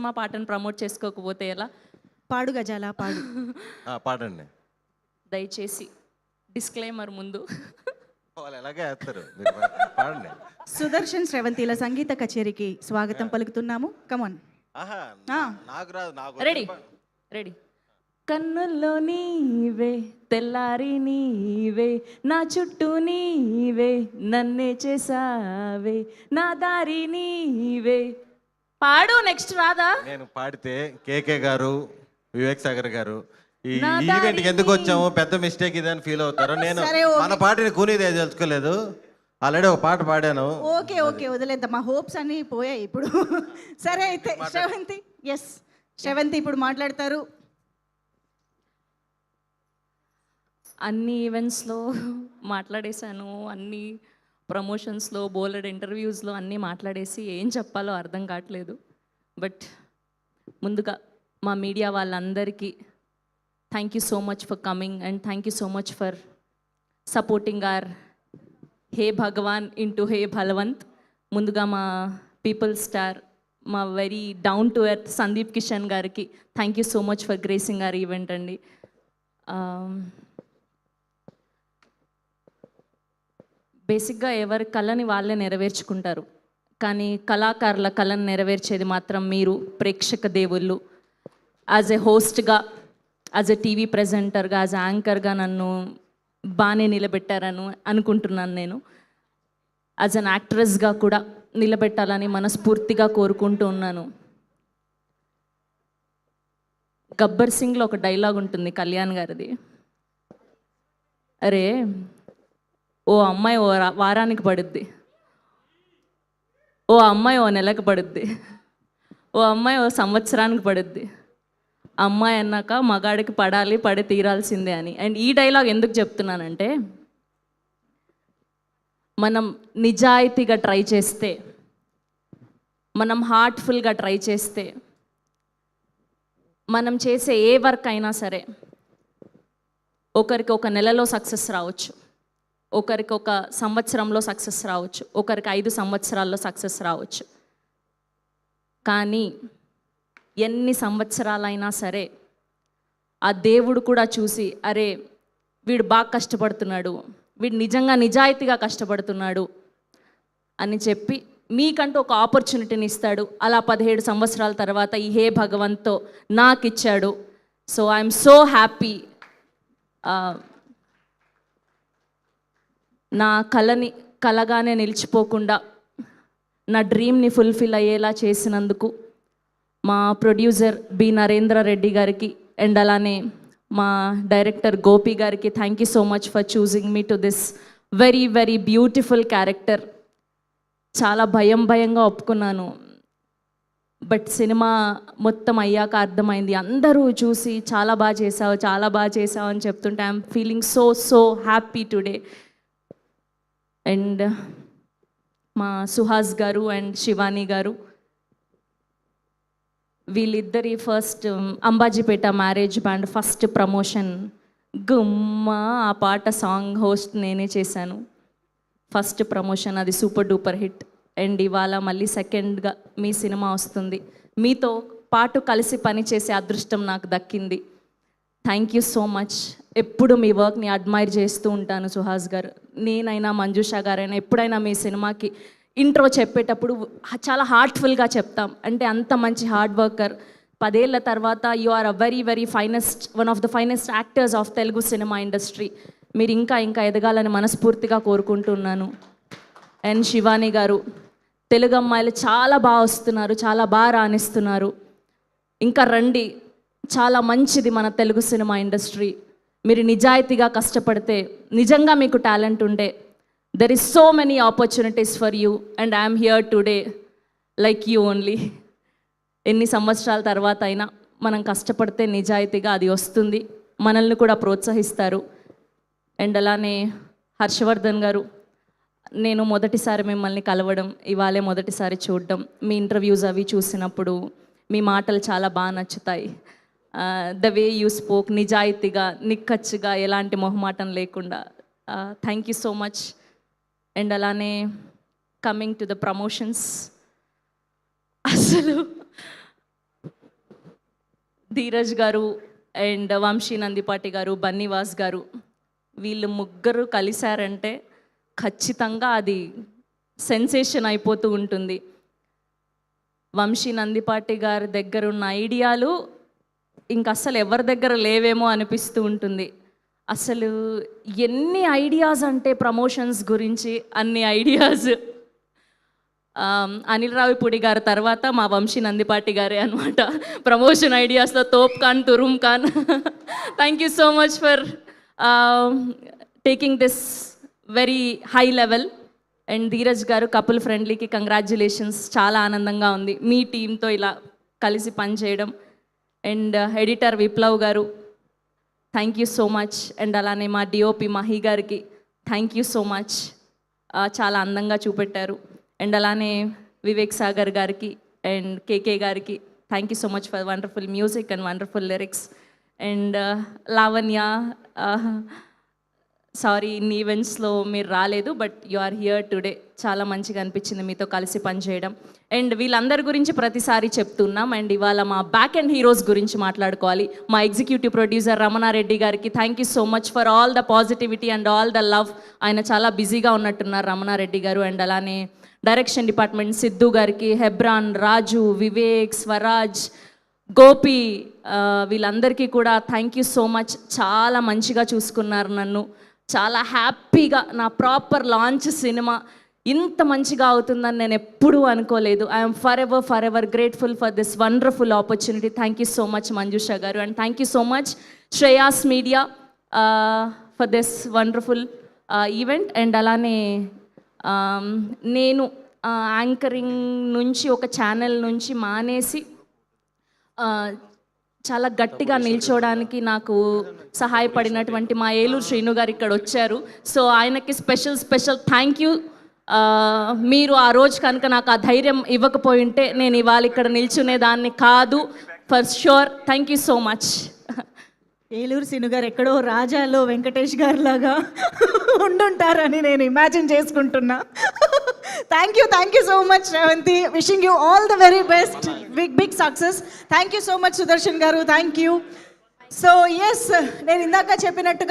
మా పాటను ప్రమోట్ చేసుకోకపోతే ఎలా? పాడు గజాల పాడు. పాడండి. దయచేసి డిస్క్లైమర్ ముందు. వాళ్ళు ఎలాగే వేస్తారు, మీరు పాడండి. సుదర్శన్ శ్రవంతిల సంగీత కచేరీకి స్వాగతం పలుకుతున్నాము. కమాన్. ఆహా, నాకు రాదు, నాకు రెడీ రెడీ. కన్నుల్లో నీవే, తెల్లారి నీవే, నా చుట్టూ నీవే, నన్నే చేసావే, నా దారి నీవే. పాడు, నెక్స్ట్ రాదా? నేను పాడితే కేకే గారు, వివేక్ సాగర్ గారు ఈ నా ఈవెంట్కి ఎందుకు వచ్చాము, పెద్ద మిస్టేక్ ఇదని ఫీల్ అవుతారు. నేను సరే, ఓకే. మన పాటని కూనీది తెలుసుకోలేదు. ఆల్రెడీ ఒక పాట పాడాను. ఓకే ఓకే, వదిలేద్దాం. మా హోప్స్ అన్నీ పోయాయి ఇప్పుడు. సరే అయితే శ్రవంతి, ఎస్ శ్రవంతి ఇప్పుడు మాట్లాడతారు. అన్ని ఈవెంట్స్లో మాట్లాడేశాను, అన్ని ప్రమోషన్స్లో, బోలెడ్ ఇంటర్వ్యూస్లో అన్నీ మాట్లాడేసి ఏం చెప్పాలో అర్థం కావట్లేదు. బట్ ముందుగా మా మీడియా వాళ్ళందరికీ thank you so much for coming and thank you so much for supporting our hey Bhagwan into hey Balwant. ముందుగా మా పీపుల్ స్టార్, మా very down to earth Sandeep Kishan గారికి thank you so much for gracing our event అండి. బేసిక్గా ఎవరి కళని వాళ్ళే నెరవేర్చుకుంటారు, కానీ కళాకారుల కళను నెరవేర్చేది మాత్రం మీరు, ప్రేక్షక దేవుళ్ళు. యాజ్ ఎ హోస్ట్గా, యాజ్ ఎ టీవీ ప్రెజెంటర్గా, యాజ్ యాంకర్గా నన్ను బాగానే నిలబెట్టారని అనుకుంటున్నాను. నేను యాజ్ అన్ యాక్ట్రెస్గా కూడా నిలబెట్టాలని మనస్ఫూర్తిగా కోరుకుంటూ ఉన్నాను. గబ్బర్ సింగ్లో ఒక డైలాగ్ ఉంటుంది కళ్యాణ్ గారిది. అరే, ఓ అమ్మాయి ఓ వారానికి పడుద్ది, ఓ అమ్మాయి ఓ నెలకు పడుద్ది, ఓ అమ్మాయి ఓ సంవత్సరానికి పడుద్ది, అమ్మాయి అన్నాక మగాడికి పడాలి, పడి తీరాల్సిందే అని. అండ్ ఈ డైలాగ్ ఎందుకు చెప్తున్నానంటే, మనం నిజాయితీగా ట్రై చేస్తే, మనం హార్ట్ఫుల్గా ట్రై చేస్తే, మనం చేసే ఏ వర్క్ అయినా సరే ఒకరికి ఒక నెలలో సక్సెస్ రావచ్చు, ఒకరికి ఒక సంవత్సరంలో సక్సెస్ రావచ్చు, ఒకరికి 5 సంవత్సరాల్లో సక్సెస్ రావచ్చు. కానీ ఎన్ని సంవత్సరాలైనా సరే ఆ దేవుడు కూడా చూసి, అరే వీడు బాగా కష్టపడుతున్నాడు, వీడు నిజంగా నిజాయితీగా కష్టపడుతున్నాడు అని చెప్పి మీకంటూ ఒక ఆపర్చునిటీని ఇస్తాడు. అలా 17 సంవత్సరాల తర్వాత ఈ హే భగవంతో నాకు ఇచ్చాడు. So I'm so happy. నా కళని కళగానే నిలిచిపోకుండా నా డ్రీమ్ని ఫుల్ఫిల్ అయ్యేలా చేసినందుకు మా ప్రొడ్యూసర్ బి నరేంద్ర రెడ్డి గారికి అండ్ అలానే మా డైరెక్టర్ గోపి గారికి thank you so much for choosing me to this very very beautiful character. చాలా భయంగా ఒప్పుకున్నాను, బట్ సినిమా మొత్తం అయ్యాక అర్థమైంది. అందరూ చూసి చాలా బాగా చేసావు, చాలా బాగా చేసావు అని చెప్తుంటే I'm feeling so happy today. And మా సుహాస్ గారు అండ్ శివాని గారు, వీళ్ళిద్దరి first Ambajipeta marriage band first promotion గుమ్మ ఆ పాట సాంగ్ హోస్ట్ నేనే చేశాను. ఫస్ట్ ప్రమోషన్ అది సూపర్ డూపర్ హిట్. అండ్ ఇవాళ మళ్ళీ సెకండ్గా మీ సినిమా వస్తుంది. మీతో పాటు కలిసి పనిచేసే అదృష్టం నాకు దక్కింది. Thank you so much. ఎప్పుడు మీ వర్క్ని అడ్మైర్ చేస్తూ ఉంటాను సుహాస్ గారు. నేనైనా మంజుషా గారైనా ఎప్పుడైనా మీ సినిమాకి ఇంట్రో చెప్పేటప్పుడు చాలా హార్ట్ఫుల్గా చెప్తాం. అంటే అంత మంచి హార్డ్ వర్కర్. 10 ఏళ్ల తర్వాత you are a very finest, one of the finest actors of Telugu cinema industry. మీరు ఇంకా ఎదగాలని మనస్ఫూర్తిగా కోరుకుంటున్నాను. అండ్ శివాని గారు, తెలుగు అమ్మాయిలు చాలా బాగా వస్తున్నారు, చాలా బాగా రాణిస్తున్నారు. ఇంకా రండి, చాలా మంచిది మన తెలుగు సినిమా ఇండస్ట్రీ. మీరు నిజాయితీగా కష్టపడితే, నిజంగా మీకు టాలెంట్ ఉంటే, there is so many opportunities for you and I'm here today like you only. ఎన్ని సంవత్సరాల తర్వాత అయినా మనం కష్టపడితే నిజాయితీగా అది వస్తుంది, మనల్ని కూడా ప్రోత్సహిస్తారు. అండ్ అలానే హర్షవర్ధన్ గారు, నేను మొదటిసారి మిమ్మల్ని కలవడం, ఇవాళే మొదటిసారి చూడడం, మీ ఇంటర్వ్యూస్ అవి చూసినప్పుడు మీ మాటలు చాలా బాగా నచ్చుతాయి. ద వే యూ స్పోక్, నిజాయితీగా, నిక్కచ్చిగా, ఎలాంటి మొహమాటం లేకుండా. Thank you so much. And అలానే కమింగ్ టు ద ప్రమోషన్స్, అసలు ధీరజ్ గారు అండ్ వంశీ నందిపాటి గారు, బన్నీవాస్ గారు, వీళ్ళు ముగ్గురు కలిశారంటే ఖచ్చితంగా అది సెన్సేషన్ అయిపోతూ ఉంటుంది. వంశీ నందిపాటి గారి దగ్గర ఉన్న ఐడియాలు ఇంక అసలు ఎవరి దగ్గర లేవేమో అనిపిస్తూ ఉంటుంది. అసలు ఎన్ని ఐడియాస్ అంటే ప్రమోషన్స్ గురించి అన్ని ఐడియాస్. అనిల్ రావిపూడి గారి తర్వాత మా వంశీ నందిపాటి గారే అనమాట ప్రమోషన్ ఐడియాస్లో తోప్ ఖాన్, తురుమ్ ఖాన్. Thank you so much for taking this very high level. And Dheeraj గారు, కపుల్ ఫ్రెండ్లీకి కంగ్రాచ్యులేషన్స్. చాలా ఆనందంగా ఉంది మీ టీంతో ఇలా కలిసి పనిచేయడం. అండ్ ఎడిటర్ విప్లవ్ గారు, thank you so much. And అలానే మా డిఓపి మహి గారికి థ్యాంక్ యూ సో మచ్, చాలా అందంగా చూపెట్టారు. అండ్ అలానే వివేక్ సాగర్ గారికి అండ్ కేకే గారికి thank you so much for wonderful music and wonderful lyrics. And Lavanya, sorry ఇన్ని ఈవెంట్స్లో మీరు రాలేదు, but you are here today. చాలా మంచిగా అనిపించింది మీతో కలిసి పనిచేయడం. అండ్ వీళ్ళందరి గురించి ప్రతిసారి చెప్తున్నాం. అండ్ ఇవాళ మా బ్యాక్ అండ్ హీరోస్ గురించి మాట్లాడుకోవాలి. మా ఎగ్జిక్యూటివ్ ప్రొడ్యూసర్ రమణారెడ్డి గారికి thank you so much for all the positivity and all the love. ఆయన చాలా బిజీగా ఉన్నట్టున్నారు రమణారెడ్డి గారు. అండ్ అలానే డైరెక్షన్ డిపార్ట్మెంట్ సిద్ధు గారికి, హెబ్రాన్, రాజు, వివేక్, స్వరాజ్, గోపి, వీళ్ళందరికీ కూడా థ్యాంక్ యూ సో మచ్. చాలా మంచిగా చూసుకున్నారు నన్ను. చాలా హ్యాపీగా నా ప్రాపర్ లాంచ్ సినిమా ఇంత మంచిగా అవుతుందని నేను ఎప్పుడూ అనుకోలేదు. I'm forever grateful for this wonderful opportunity. Thank you so much Manjusha గారు. And thank you so much Shreyas media for this wonderful event. And అలానే నేను యాంకరింగ్ నుంచి ఒక ఛానల్ నుంచి మానేసి చాలా గట్టిగా నిల్చోడానికి నాకు సహాయపడినటువంటి మా ఏలూరు శ్రీను గారు ఇక్కడ వచ్చారు. సో ఆయనకి స్పెషల్ థ్యాంక్ యూ. మీరు ఆ రోజు కనుక నాకు ఆ ధైర్యం ఇవ్వకపోయి ఉంటే నేను ఇవాళ ఇక్కడ నిల్చునేదాన్ని కాదు, for sure. Thank you so much. Eluru Sinu గారు ఎక్కడో రాజాలో వెంకటేష్ గారు లాగా ఉండుంటారని నేను ఇమాజిన్ చేసుకుంటున్నా. Thank you so much Sravanthi. Wishing you all the very best, big success. Thank you so much Sudarshan గారు. Thank you. సో ఎస్, నేను ఇందాక చెప్పినట్టుగా